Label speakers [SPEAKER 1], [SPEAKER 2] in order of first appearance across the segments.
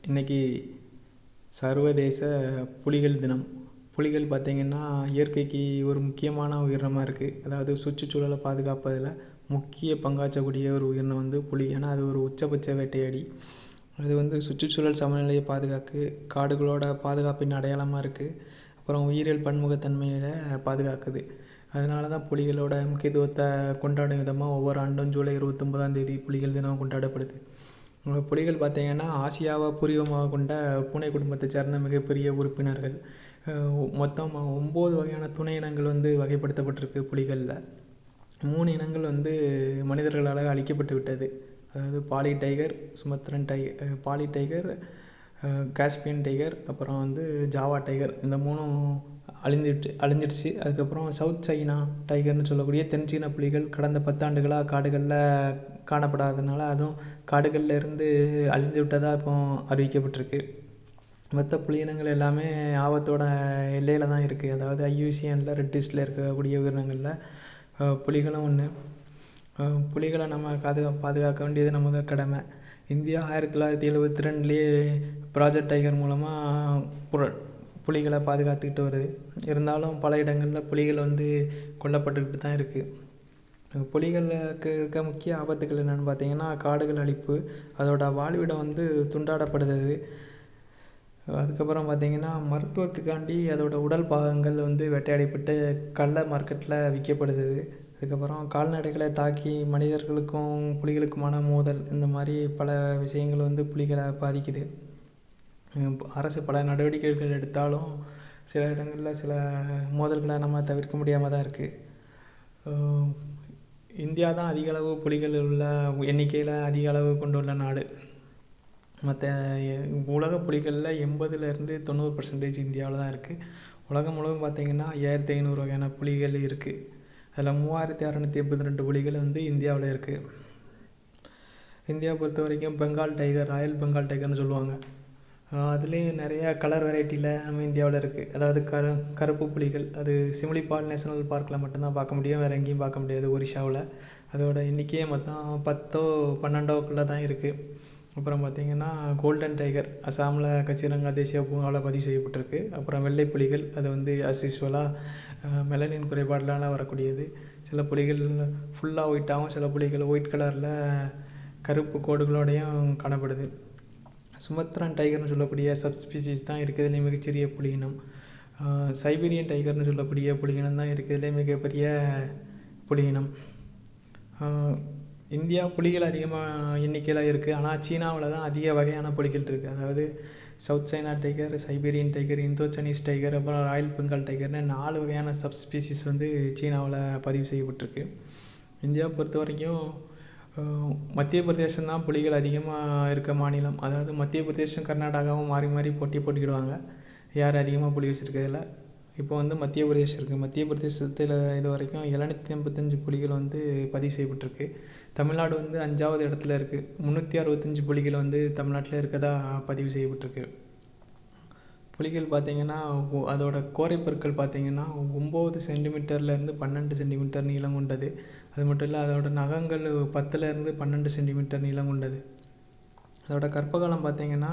[SPEAKER 1] இன்றைக்கி சர்வதேச புலிகள் தினம். புலிகள் பார்த்திங்கன்னா இயற்கைக்கு ஒரு முக்கியமான உயிரினமாக இருக்குது. அதாவது சுற்றுச்சூழலை பாதுகாப்பதில் முக்கிய பங்காற்றக்கூடிய ஒரு உயிரினம் புலி. ஏன்னா அது ஒரு உச்சபட்ச வேட்டையாடி. அது சுற்றுச்சூழல் சமநிலையை பாதுகாக்கு, காடுகளோட பாதுகாப்பின் அடையாளமாக இருக்குது. அப்புறம் உயிரியல் பன்முகத்தன்மையை பாதுகாக்குது. அதனால தான் புலிகளோட முக்கியத்துவத்தை கொண்டாடும் விதமாக ஒவ்வொரு ஆண்டும் ஜூலை 29ஆம் தேதி புலிகள் தினம் கொண்டாடப்படுது. புலிகள் பார்த்திங்கன்னா ஆசியாவை பூர்வீகமாக கொண்ட பூனை குடும்பத்தை சேர்ந்த மிகப்பெரிய உறுப்பினர்கள். மொத்தம் 9 வகையான துணை இனங்கள் வகைப்படுத்தப்பட்டிருக்கு புலிகளில். 3 இனங்கள் மனிதர்களால் அழிக்கப்பட்டு விட்டது. அதாவது Bali tiger, Sumatran Bali tiger, Caspian tiger, அப்புறம் ஜாவா டைகர். இந்த 3ம் அழிஞ்சிடுச்சு. அதுக்கப்புறம் சவுத் சைனா டைகர்னு சொல்லக்கூடிய தென்சீன புலிகள் கடந்த 10 ஆண்டுகளாக காடுகளில் காணப்படாததுனால அதுவும் காடுகளில் இருந்து அழிந்து விட்டதாக இப்போ அறிவிக்கப்பட்டிருக்கு. மற்ற புலியினங்கள் எல்லாமே ஆபத்தோட எல்லையில் தான் இருக்குது. அதாவது IUCNல ரெட் லிஸ்ட்டில் இருக்கக்கூடிய உயிரினங்களில் புலிகளும் ஒன்று. புலிகளை நம்ம பாதுகாக்க வேண்டியது நமது கடமை. இந்தியா 1972லேயே ப்ராஜெக்ட் டைகர் மூலமாக புலிகளை பாதுகாத்துக்கிட்டு வருது. இருந்தாலும் பல இடங்களில் புலிகள் கொல்லப்பட்டுக்கிட்டு தான் இருக்குது. புலிகளுக்கு இருக்க முக்கிய ஆபத்துகள் என்னென்னு பார்த்திங்கன்னா காடுகள் அழிப்பு, அதோட வாழ்விடம் துண்டாடப்படுது. அதுக்கப்புறம் பார்த்திங்கன்னா மருத்துவத்துக்காண்டி அதோட உடல் பாகங்கள் வேட்டையாடப்பட்டு கள்ள மார்க்கெட்டில் விற்கப்படுது. அதுக்கப்புறம் கால்நடைகளை தாக்கி மனிதர்களுக்கும் புலிகளுக்குமான மோதல், இந்த மாதிரி பல விஷயங்கள் புலிகளை பாதிக்குது. அரசு பல நடவடிக்கைகள் எடுத்தாலும் சில இடங்களில் சில மோதல்களை நம்ம தவிர்க்க முடியாமல் தான் இருக்குது. இந்தியா தான் அதிக அளவு புலிகள் உள்ள எண்ணிக்கையில் அதிக அளவு கொண்டுள்ள நாடு. மற்ற உலக புலிகளில் 80லேருந்து 90% இந்தியாவில் தான் இருக்குது. உலகம் முழுவதும் பார்த்திங்கன்னா 5500 வகையான புலிகள் இருக்குது. அதில் 3682 புலிகள் இந்தியாவில் இருக்குது. இந்தியாவை பொறுத்த வரைக்கும் பெங்கால் டைகர், ராயல் பெங்கால் டைகர்னு சொல்லுவாங்க. அதுலேயும் நிறையா கலர் வெரைட்டியில் நம்ம இந்தியாவில் இருக்குது. அதாவது கருப்பு புலிகள், அது சிம்லிபால் நேஷனல் பார்க்கில் மட்டும்தான் பார்க்க முடியும், வேறு எங்கேயும் பார்க்க முடியாது ஒரிஷாவில். அதோட எண்ணிக்கையே மொத்தம் 10ஓ 12ஓக்குள்ளே தான் இருக்குது. அப்புறம் பார்த்திங்கன்னா கோல்டன் டைகர் அசாமில் கசிரங்கா தேசிய பூங்காவில் பதிவு செய்யப்பட்டிருக்கு. அப்புறம் வெள்ளை புலிகள், அது யூஸ்வலாக மெலனின் குறைபாடுனால வரக்கூடியது. சில புலிகள் ஃபுல்லாக ஒயிட்டாகவும், சில புலிகள் ஒயிட் கலரில் கருப்பு கோடுகளோடையும் காணப்படுது. சுமத்ரன் டைகர்னு சொல்லக்கூடிய சப்ஸ்பீசிஸ் தான் இருக்கிறதுலே மிகச்சிறிய புலியினம். சைபீரியன் டைகர்னு சொல்லக்கூடிய புலியினம் தான் இருக்கிறதுலே மிகப்பெரிய புலியினம். இந்தியா புலிகள் அதிகமாக எண்ணிக்கையில் இருக்குது. ஆனால் சீனாவில் தான் அதிக வகையான புலிகள் இருக்குது. அதாவது south China tiger, Siberian tiger, இந்தோ சைனீஸ் டைகர், அப்புறம் ராயல் பெங்கால் டைகர்னு 4 வகையான சப்ஸ்பீசிஸ் சீனாவில் பதிவு செய்யப்பட்டிருக்கு. இந்தியாவை பொறுத்த வரைக்கும் மத்திய பிரதேசம் தான் புலிகள் அதிகமாக இருக்க மாநிலம். அதாவது மத்திய பிரதேசம் கர்நாடகாவும் மாறி மாறி போட்டிக்கிடுவாங்க யார் அதிகமாக புலி வச்சுருக்கிறதுல. இப்போ மத்திய பிரதேசம் இருக்குது. மத்திய பிரதேசத்தில் இது வரைக்கும் 785 புலிகள் பதிவு செய்யப்பட்டிருக்கு. தமிழ்நாடு 5வது இடத்துல இருக்குது. 365 புலிகள் தமிழ்நாட்டில் இருக்கதா பதிவு செய்யப்பட்டிருக்கு. புலிகள் பார்த்திங்கன்னா அதோட கோரைப்பற்கள் பார்த்திங்கன்னா 9 சென்டிமீட்டர்லேருந்து 12 சென்டிமீட்டர் நீளம் கொண்டது. அது மட்டும் இல்லை, அதோட நகங்கள் 10லேருந்து 12 சென்டிமீட்டர் நீளம் கொண்டது. அதோட கர்ப்பகாலம் பார்த்திங்கன்னா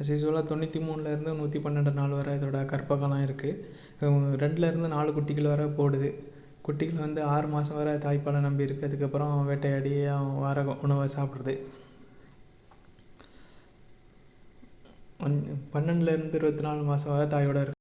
[SPEAKER 1] யூஸ்வலாக 93லேருந்து 112 நாள் வரை இதோட கர்ப்பகாலம் இருக்குது. 2லேருந்து 4 குட்டிகள் வரை போடுது. குட்டிகள் 6 மாதம் வரை தாய்ப்பாலை நம்பி இருக்குது. அதுக்கப்புறம் வேட்டையாடி வர உணவை சாப்பிட்றது. 12லேருந்து 24 மாதம் வரை தாயோட இருக்குது.